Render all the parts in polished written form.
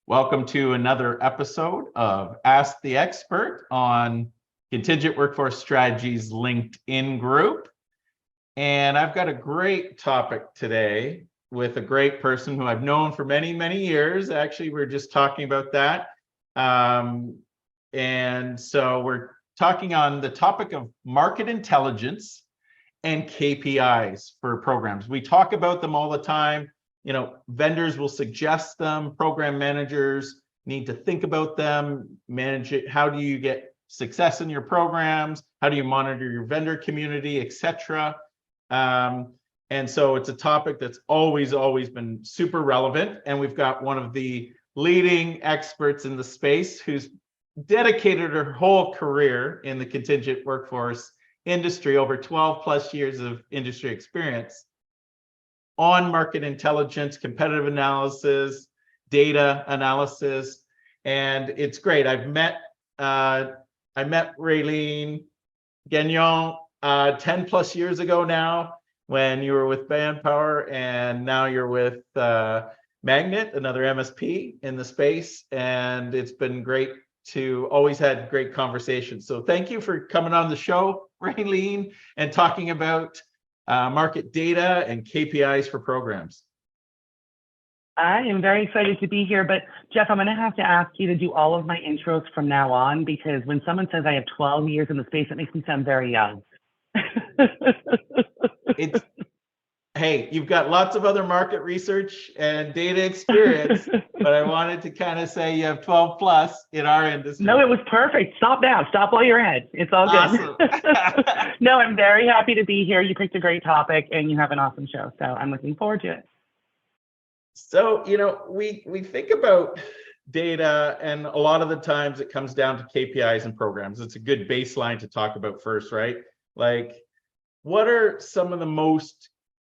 Welcome to another episode of Ask the Expert on Contingent Workforce Strategies LinkedIn group. And I've got a great topic today with a great person who I've known for many, many years. Actually, we're just talking about that. And so we're talking on the topic of market intelligence and KPIs for programs. We talk about them all the time. You know, vendors will suggest them, program managers need to think about them, manage it. How do you get success in your programs? How do you monitor your vendor community, etc.? And so it's a topic that's always been super relevant. And we've got one of the leading experts in the space who's dedicated her whole career in the contingent workforce industry, over 12 plus years of industry experience on market intelligence, competitive analysis, data analysis, and it's great. I met Raleen Gagnon 10 plus years ago now, when you were with Manpower, and now you're with Magnet, another MSP in the space, and it's been great to always had great conversations. So thank you for coming on the show, Raleen, and talking about market data and KPIs for programs. I am very excited to be here, but Jeff, I'm going to have to ask you to do all of my intros from now on, because when someone says I have 12 years in the space, it makes me sound very young. Hey, you've got lots of other market research and data experience, but I wanted to kind of say you have 12 plus in our industry. No, it was perfect. Stop now. Stop while you're ahead. It's all good. Awesome. No, I'm very happy to be here. You picked a great topic and you have an awesome show. So I'm looking forward to it. So, you know, we think about data, and a lot of the times it comes down to KPIs and programs. It's a good baseline to talk about first, right? Like, what are some of the most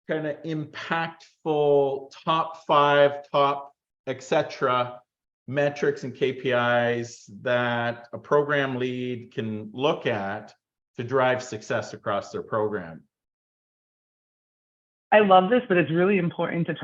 kind of impactful top 5, top, etc. metrics and KPIs that a program lead can look at to drive success across their program? I love this, but it's really important to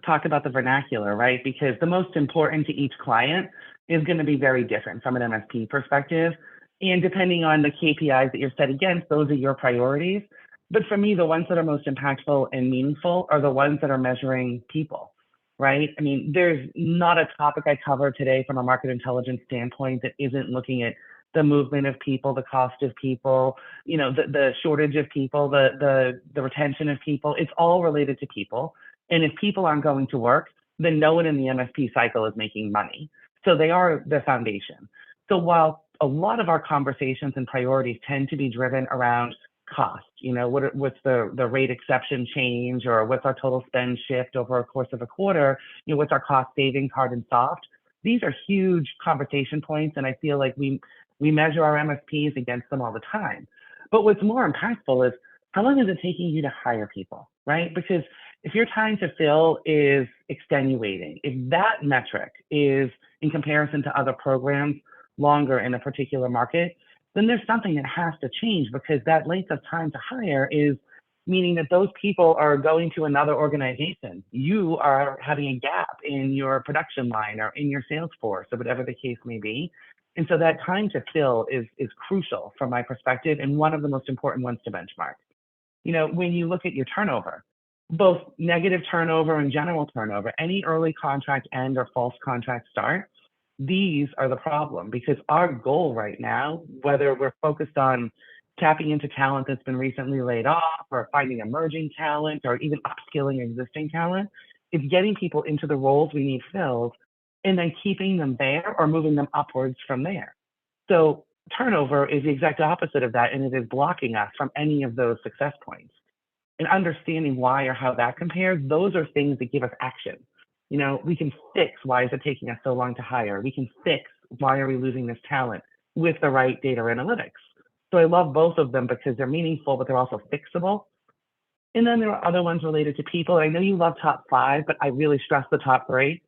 talk about the vernacular, right? Because the most important to each client is going to be very different from an MSP perspective. And depending on the KPIs that you're set against, those are your priorities. But for me, the ones that are most impactful and meaningful are the ones that are measuring people, right? I mean, there's not a topic I cover today from a market intelligence standpoint that isn't looking at the movement of people, the cost of people, you know, the shortage of people, the retention of people. It's all related to people. And if people aren't going to work, then no one in the MSP cycle is making money. So they are the foundation. So while a lot of our conversations and priorities tend to be driven around cost, you know, what's the rate exception change, or what's our total spend shift over a course of a quarter, you know, what's our cost savings, hard and soft. These are huge conversation points, and I feel like we measure our MSPs against them all the time. But what's more impactful is, how long is it taking you to hire people, right? Because if your time to fill is extenuating, if that metric is, in comparison to other programs, longer in a particular market, then there's something that has to change, because that length of time to hire is meaning that those people are going to another organization. You are having a gap in your production line or in your sales force, or whatever the case may be. And so that time to fill is crucial from my perspective, and one of the most important ones to benchmark. You know, when you look at your turnover, both negative turnover and general turnover, any early contract end or false contract start, these are the problem, because our goal right now, whether we're focused on tapping into talent that's been recently laid off, or finding emerging talent, or even upskilling existing talent, is getting people into the roles we need filled, and then keeping them there or moving them upwards from there. So turnover is the exact opposite of that, and it is blocking us from any of those success points. And understanding why or how that compares, those are things that give us action. You know, we can fix why is it taking us so long to hire. We can fix why are we losing this talent with the right data analytics. So I love both of them because they're meaningful, but they're also fixable. And then there are other ones related to people. I know you love top 5, but I really stress the top 3.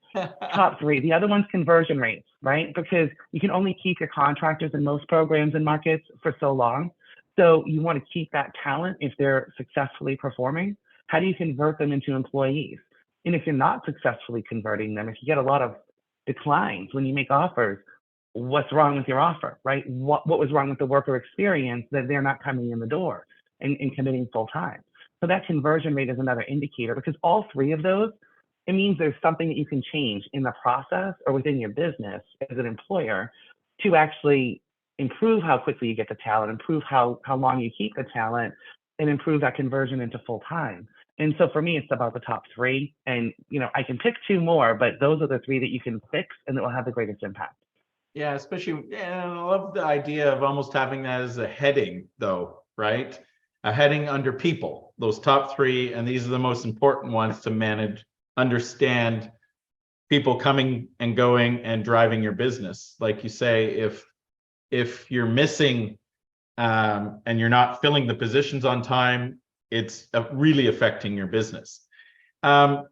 Top 3. The other one's conversion rates, right? Because you can only keep your contractors in most programs and markets for so long. So you want to keep that talent if they're successfully performing. How do you convert them into employees? And if you're not successfully converting them, if you get a lot of declines, when you make offers, what's wrong with your offer, right? What was wrong with the worker experience that they're not coming in the door and committing full time? So that conversion rate is another indicator, because all three of those, it means there's something that you can change in the process or within your business as an employer to actually improve how quickly you get the talent, improve how long you keep the talent, and improve that conversion into full time. And so for me, it's about the top three. And I can pick two more, but those are the three that you can fix and that will have the greatest impact. Yeah, especially, yeah, I love the idea of almost having that as a heading, though, right? A heading under people, those top three, and these are the most important ones to manage, understand people coming and going and driving your business. Like you say, if you're missing and you're not filling the positions on time, it's really affecting your business. What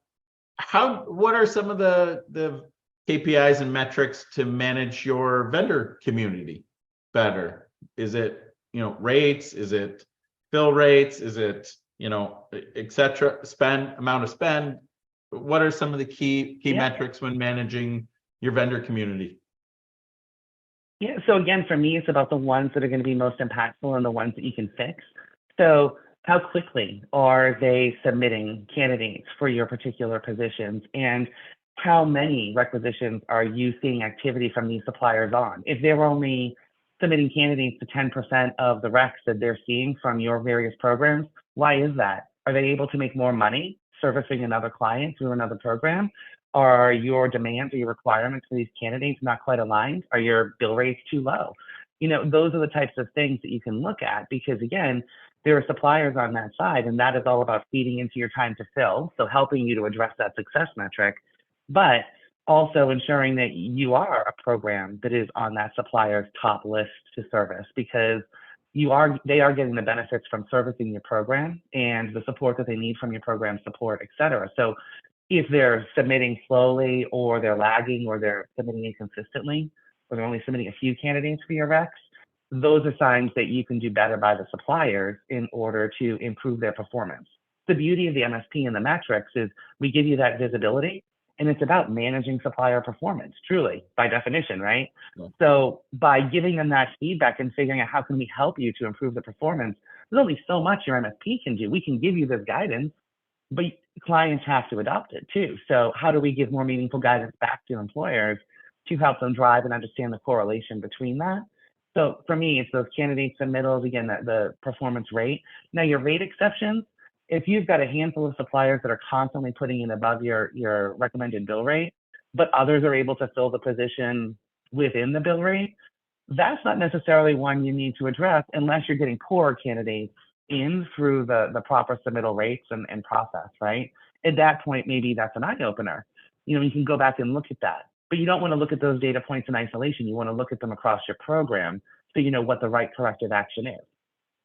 are some of the KPIs and metrics to manage your vendor community better? Is it, rates? Is it fill rates? Is it, et cetera, amount of spend? What are some of the key metrics when managing your vendor community? Yeah, so again, for me, it's about the ones that are going to be most impactful and the ones that you can fix. So how quickly are they submitting candidates for your particular positions? And how many requisitions are you seeing activity from these suppliers on? If they're only submitting candidates to 10% of the recs that they're seeing from your various programs, why is that? Are they able to make more money servicing another client through another program? Are your demands or your requirements for these candidates not quite aligned? Are your bill rates too low? Those are the types of things that you can look at, because again, there are suppliers on that side, and that is all about feeding into your time to fill. So helping you to address that success metric, but also ensuring that you are a program that is on that supplier's top list to service, because they are getting the benefits from servicing your program and the support that they need from your program support, et cetera. So if they're submitting slowly, or they're lagging, or they're submitting inconsistently, or they're only submitting a few candidates for your recs, those are signs that you can do better by the suppliers in order to improve their performance. The beauty of the MSP and the metrics is we give you that visibility, and it's about managing supplier performance, truly, by definition, right? Yeah. So by giving them that feedback and figuring out how can we help you to improve the performance, there's only so much your MSP can do. We can give you this guidance, but clients have to adopt it too. So how do we give more meaningful guidance back to employers to help them drive and understand the correlation between that? So for me, it's those candidate submittals, again, the performance rate. Now your rate exceptions, if you've got a handful of suppliers that are constantly putting in above your recommended bill rate, but others are able to fill the position within the bill rate, that's not necessarily one you need to address unless you're getting poorer candidates in through the proper submittal rates and process, right? At that point, maybe that's an eye opener. You can go back and look at that, but you don't want to look at those data points in isolation. You want to look at them across your program so you know what the right corrective action is.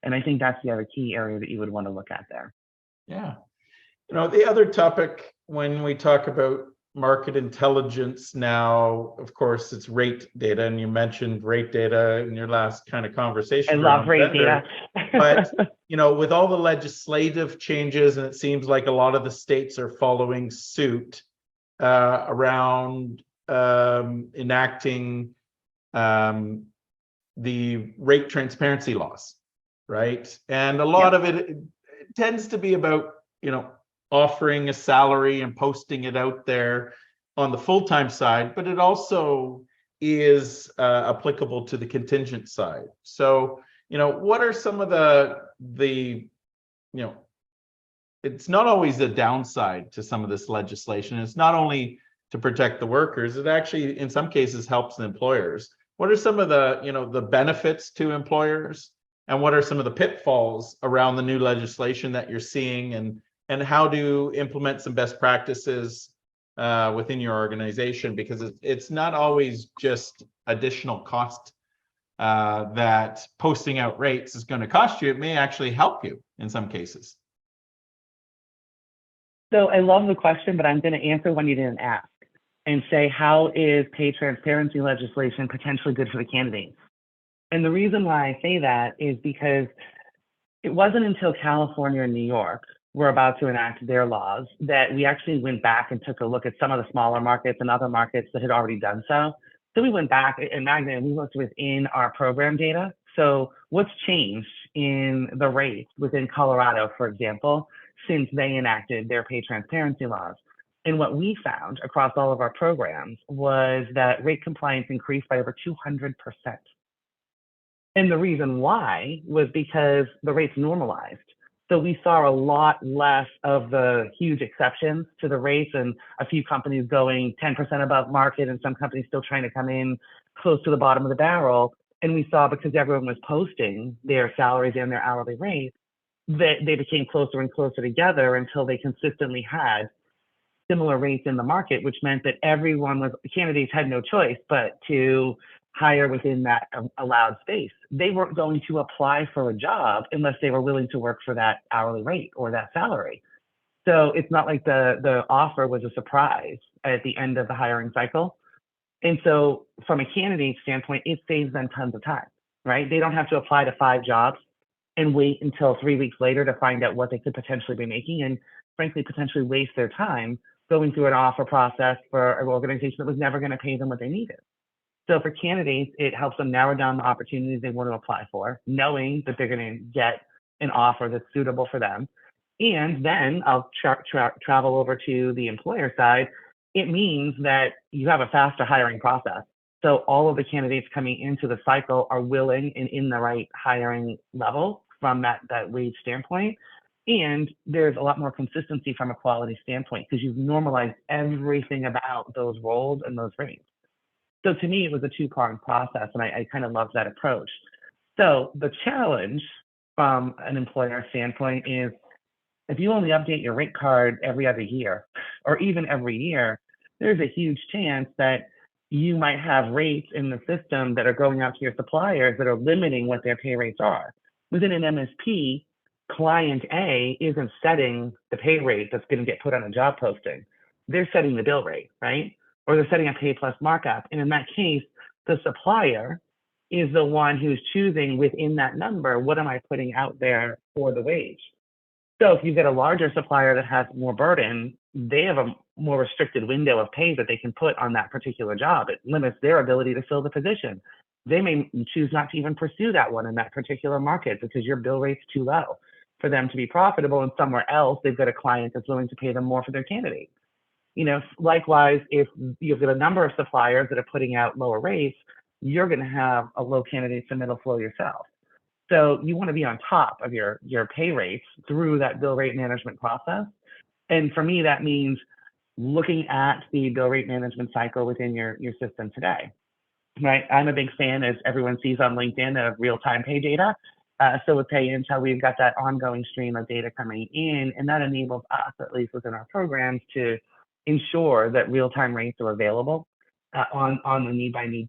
And I think that's the other key area that you would want to look at there. Yeah. The other topic when we talk about market intelligence now, of course, it's rate data, and you mentioned rate data in your last kind of conversation. I love rate data. But, with all the legislative changes, and it seems like a lot of the states are following suit around enacting the rate transparency laws, right? And a lot of it tends to be about, offering a salary and posting it out there on the full-time side, but it also is applicable to the contingent side. So, what are some of the it's not always a downside to some of this legislation. It's not only to protect the workers, it actually, in some cases, helps the employers. What are some of the, the benefits to employers, and what are some of the pitfalls around the new legislation that you're seeing, and how to implement some best practices within your organization? Because it's not always just additional cost that posting out rates is going to cost you. It may actually help you in some cases. So I love the question, but I'm going to answer one you didn't ask and say, how is pay transparency legislation potentially good for the candidates? And the reason why I say that is because it wasn't until California and New York were about to enact their laws, that we actually went back and took a look at some of the smaller markets and other markets that had already done so. So we went back and Magna, and we looked within our program data. So what's changed in the rates within Colorado, for example, since they enacted their pay transparency laws? And what we found across all of our programs was that rate compliance increased by over 200%. And the reason why was because the rates normalized. So we saw a lot less of the huge exceptions to the rates, and a few companies going 10% above market and some companies still trying to come in close to the bottom of the barrel. And we saw, because everyone was posting their salaries and their hourly rates, that they became closer and closer together until they consistently had similar rates in the market, which meant that candidates had no choice but to hire within that allowed space. They weren't going to apply for a job unless they were willing to work for that hourly rate or that salary. So it's not like the offer was a surprise at the end of the hiring cycle. And so from a candidate standpoint, it saves them tons of time, right? They don't have to apply to 5 jobs and wait until 3 weeks later to find out what they could potentially be making, and frankly, potentially waste their time going through an offer process for an organization that was never going to pay them what they needed. So for candidates, it helps them narrow down the opportunities they want to apply for, knowing that they're going to get an offer that's suitable for them. And then I'll travel over to the employer side. It means that you have a faster hiring process. So all of the candidates coming into the cycle are willing and in the right hiring level from that wage standpoint. And there's a lot more consistency from a quality standpoint because you've normalized everything about those roles and those rates. So to me, it was a 2-pronged process, and I kind of love that approach. So the challenge from an employer standpoint is, if you only update your rate card every other year, or even every year, there's a huge chance that you might have rates in the system that are going out to your suppliers that are limiting what their pay rates are. Within an MSP, client A isn't setting the pay rate that's going to get put on a job posting. They're setting the bill rate, right? Or they're setting a pay plus markup. And in that case, the supplier is the one who's choosing within that number, what am I putting out there for the wage? So if you get a larger supplier that has more burden, they have a more restricted window of pay that they can put on that particular job. It limits their ability to fill the position. They may choose not to even pursue that one in that particular market because your bill rate's too low for them to be profitable, and somewhere else they've got a client that's willing to pay them more for their candidate. Likewise, if you've got a number of suppliers that are putting out lower rates, you're going to have a low candidate submittal flow yourself. So you want to be on top of your pay rates through that bill rate management process. And for me, that means looking at the bill rate management cycle within your system today, right? I'm a big fan, as everyone sees on LinkedIn, of real-time pay data. So with Pay Intel, we've got that ongoing stream of data coming in, and that enables us, at least within our programs, to ensure that real-time rates are available on a need-by-need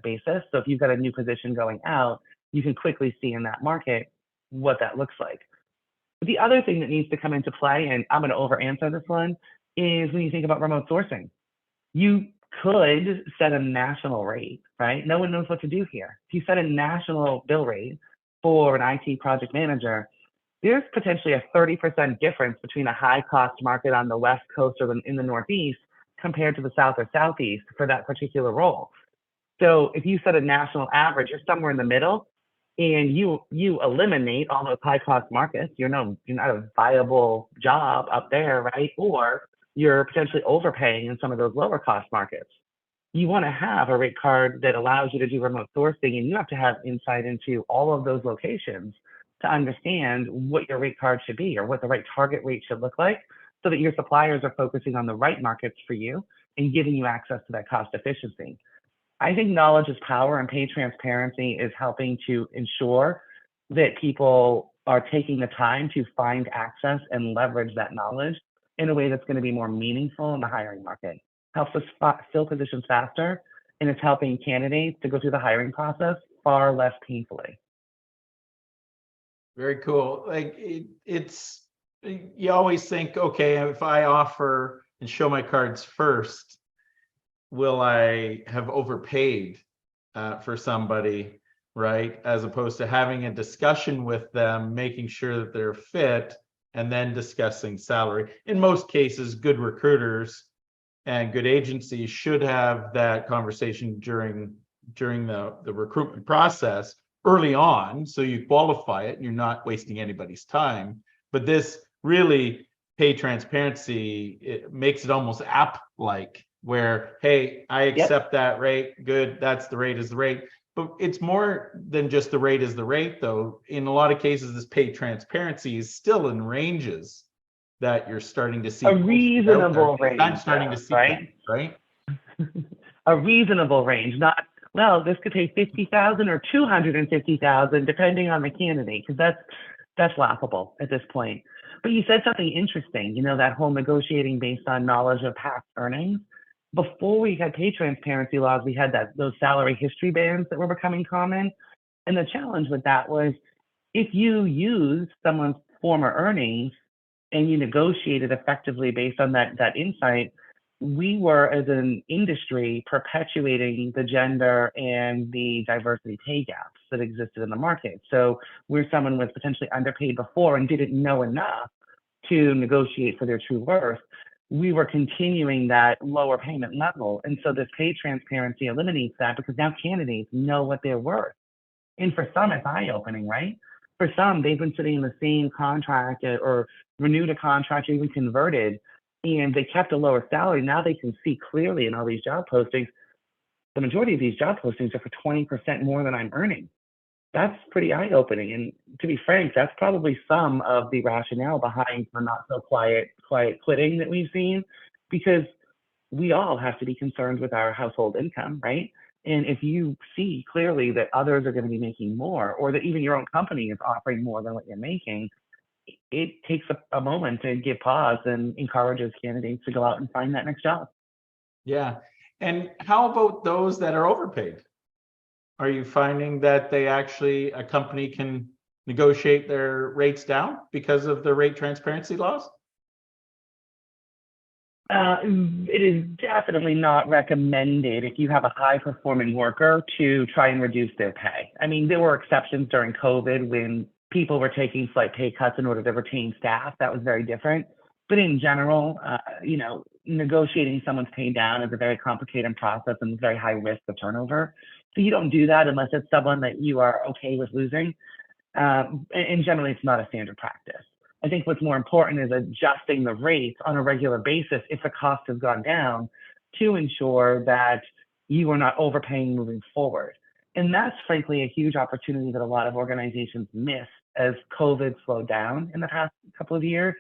basis. So if you've got a new position going out, you can quickly see in that market what that looks like. But the other thing that needs to come into play, and I'm going to over-answer this one, is when you think about remote sourcing. You could set a national rate, right? No one knows what to do here. If you set a national bill rate for an IT project manager, there's potentially a 30% difference between a high-cost market on the West Coast or in the Northeast compared to the South or Southeast for that particular role. So if you set a national average, you're somewhere in the middle, and you eliminate all those high-cost markets. You're not a viable job up there, right? Or you're potentially overpaying in some of those lower-cost markets. You want to have a rate card that allows you to do remote sourcing, and you have to have insight into all of those locations to understand what your rate card should be or what the right target rate should look like, so that your suppliers are focusing on the right markets for you and giving you access to that cost efficiency. I think knowledge is power, and pay transparency is helping to ensure that people are taking the time to find access and leverage that knowledge in a way that's going to be more meaningful in the hiring market. Helps us fill positions faster, and it's helping candidates to go through the hiring process far less painfully. Very cool. You always think, okay, if I offer and show my cards first, will I have overpaid for somebody, right? As opposed to having a discussion with them, making sure that they're fit, and then discussing salary. In most cases, good recruiters and good agencies should have that conversation during the recruitment process early on, so you qualify it and you're not wasting anybody's time. But this really, pay transparency, it makes it almost app-like, where, hey, I accept that rate, good, that's the rate is the rate. But it's more than just the rate is the rate, though. In a lot of cases, this pay transparency is still in ranges that you're starting to see A reasonable range. I'm starting to see right? that, right? A reasonable range, not, well, this could pay 50,000 or 250,000, depending on the candidate, because that's laughable at this point. But you said something interesting, that whole negotiating based on knowledge of past earnings. Before we had pay transparency laws, we had those salary history bands that were becoming common. And the challenge with that was, if you use someone's former earnings and you negotiated effectively based on that insight, we were, as an industry, perpetuating the gender and the diversity pay gaps that existed in the market. So where someone was potentially underpaid before and didn't know enough to negotiate for their true worth, we were continuing that lower payment level. And so this pay transparency eliminates that, because now candidates know what they're worth. And for some, it's eye-opening, right? For some, they've been sitting in the same contract or renewed a contract or even converted, and they kept a lower salary. Now they can see clearly in all these job postings, the majority of these job postings are for 20% more than I'm earning. That's pretty eye-opening. And to be frank, that's probably some of the rationale behind the not so quiet quitting that we've seen, because we all have to be concerned with our household income, right? And if you see clearly that others are going to be making more, or that even your own company is offering more than what you're making, it takes a moment to give pause and encourages candidates to go out and find that next job. Yeah. And how about those that are overpaid? Are you finding that a company can negotiate their rates down because of the rate transparency laws? It is definitely not recommended if you have a high-performing worker to try and reduce their pay. I mean, there were exceptions during COVID when people were taking slight pay cuts in order to retain staff. That was very different. But in general, negotiating someone's pay down is a very complicated process and very high risk of turnover. So you don't do that unless it's someone that you are okay with losing. And generally, it's not a standard practice. I think what's more important is adjusting the rates on a regular basis if the cost has gone down, to ensure that you are not overpaying moving forward. And that's frankly a huge opportunity that a lot of organizations missed as COVID slowed down in the past couple of years,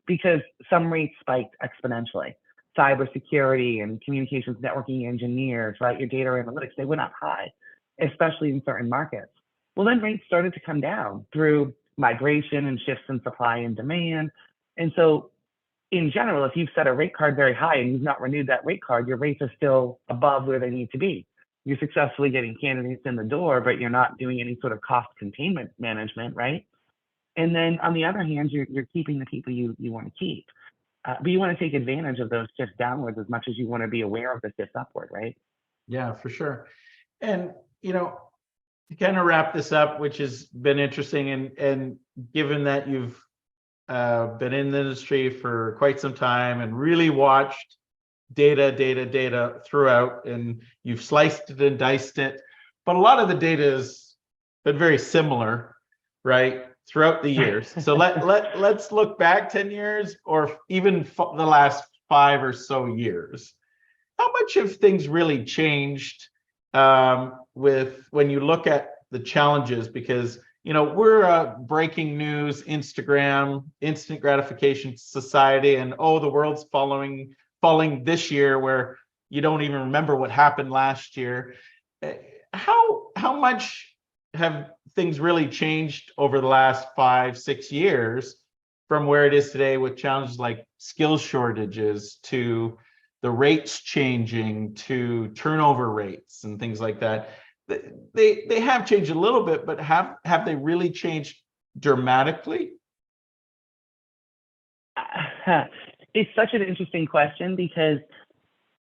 because some rates spiked exponentially. Cybersecurity and communications networking engineers, right? Your data analytics, they went up high, especially in certain markets. Well, then rates started to come down through migration and shifts in supply and demand. And so in general, if you've set a rate card very high and you've not renewed that rate card, your rates are still above where they need to be. You're successfully getting candidates in the door, but you're not doing any sort of cost containment management, right? And then on the other hand, you're keeping the people you want to keep. But you want to take advantage of those shifts downwards as much as you want to be aware of the shifts upward, right? Yeah, for sure. And, to kind of wrap this up, which has been interesting, and given that you've been in the industry for quite some time and really watched data throughout, and you've sliced it and diced it, but a lot of the data has been very similar, right, throughout the years. So let's look back 10 years or even the last 5 or so years. How much have things really changed with when you look at the challenges? Because we're a breaking news, Instagram, instant gratification society, and the world's falling this year, where you don't even remember what happened last year. How much have things really changed over the last 5-6 years from where it is today, with challenges like skill shortages, to the rates changing, to turnover rates and things like that? They have changed a little bit, but have they really changed dramatically? It's such an interesting question, because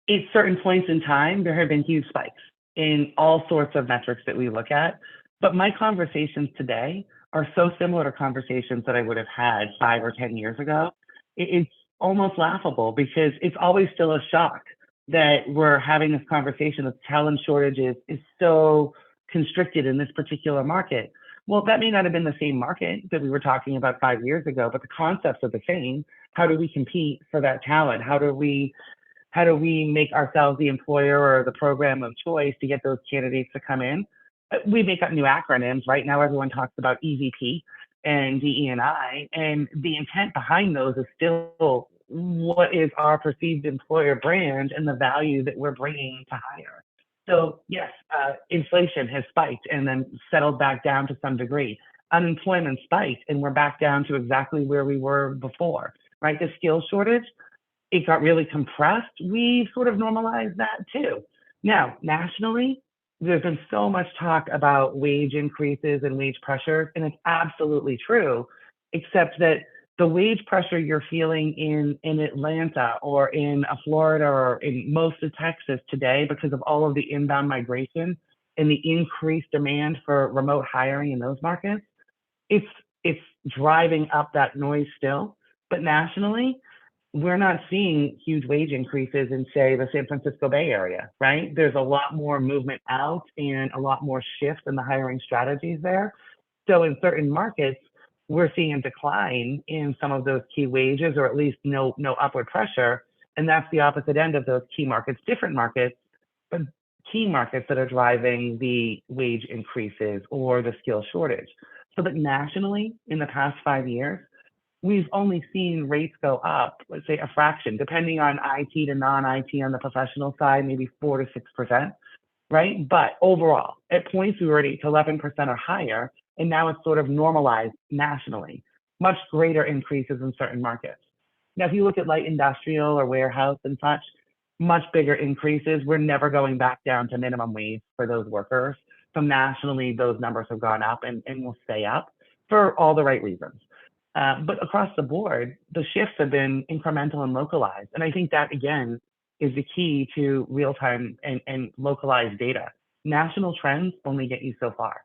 at certain points in time, there have been huge spikes in all sorts of metrics that we look at. But my conversations today are so similar to conversations that I would have had 5 or 10 years ago. It's almost laughable because it's always still a shock that we're having this conversation of talent shortages is so constricted in this particular market. Well, that may not have been the same market that we were talking about 5 years ago, but the concepts are the same. How do we compete for that talent? How do we make ourselves the employer or the program of choice to get those candidates to come in? We make up new acronyms. Right now, everyone talks about EVP and DE&I, and the intent behind those is still what is our perceived employer brand and the value that we're bringing to hire. So yes, inflation has spiked and then settled back down to some degree. Unemployment spiked and we're back down to exactly where we were before, right? The skill shortage, it got really compressed. We've sort of normalized that too. Now, nationally, there's been so much talk about wage increases and wage pressures, and it's absolutely true, except that the wage pressure you're feeling in Atlanta or in Florida or in most of Texas today because of all of the inbound migration and the increased demand for remote hiring in those markets, it's driving up that noise still. But nationally, we're not seeing huge wage increases in, say, the San Francisco Bay Area, right? There's a lot more movement out and a lot more shift in the hiring strategies there. So in certain markets, we're seeing a decline in some of those key wages, or at least no upward pressure. And that's the opposite end of those key markets, different markets, but key markets that are driving the wage increases or the skill shortage. So that nationally, in the past 5 years, we've only seen rates go up, let's say a fraction, depending on IT to non-IT on the professional side, maybe 4 to 6%, right? But overall, at points we were at 8 to 11% or higher, and now it's sort of normalized nationally, much greater increases in certain markets. Now, if you look at light industrial or warehouse and such, much bigger increases. We're never going back down to minimum wage for those workers. So nationally, those numbers have gone up and will stay up for all the right reasons. But across the board, the shifts have been incremental and localized. And I think that, again, is the key to real-time and localized data. National trends only get you so far.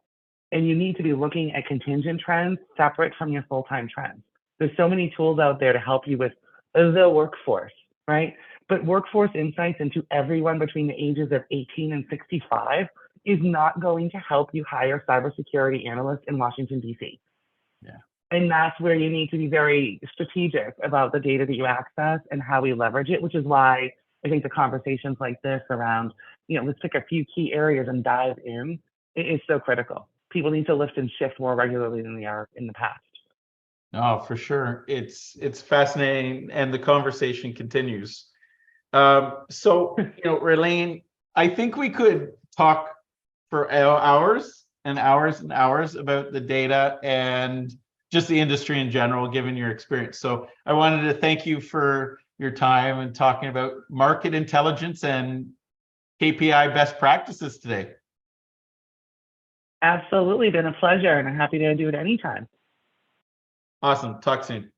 And you need to be looking at contingent trends separate from your full-time trends. There's so many tools out there to help you with the workforce, right? But workforce insights into everyone between the ages of 18 and 65 is not going to help you hire cybersecurity analysts in Washington, D.C. Yeah. And that's where you need to be very strategic about the data that you access and how we leverage it, which is why I think the conversations like this around, let's pick a few key areas and dive in, it is so critical. People need to lift and shift more regularly than they are in the past. No, for sure. It's fascinating, and the conversation continues. Raleen, I think we could talk for hours and hours and hours about the data and just the industry in general, given your experience. So I wanted to thank you for your time and talking about market intelligence and KPI best practices today. Absolutely, been a pleasure, and I'm happy to do it anytime. Awesome. Talk soon.